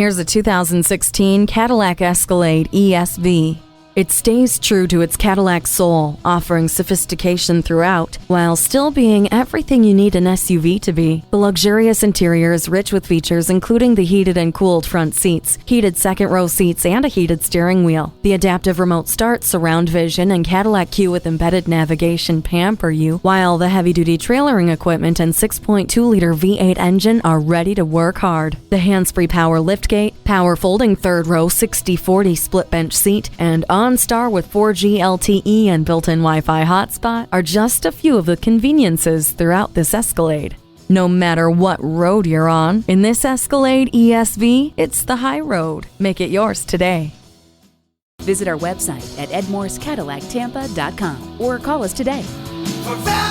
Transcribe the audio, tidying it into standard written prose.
Here's a 2016 Cadillac Escalade ESV. It stays true to its Cadillac soul, offering sophistication throughout, while still being everything you need an SUV to be. The luxurious interior is rich with features including the heated and cooled front seats, heated second-row seats, and a heated steering wheel. The adaptive remote start, surround vision, and Cadillac CUE with embedded navigation pamper you, while the heavy-duty trailering equipment and 6.2-liter V8 engine are ready to work hard. The hands-free power liftgate, power folding third-row 60/40 split bench seat, and OnStar with 4G LTE and built-in Wi-Fi hotspot are just a few of the conveniences throughout this Escalade. No matter what road you're on, in this Escalade ESV, it's the high road. Make it yours today. Visit our website at edmorscadillactampa.com or call us today. For value.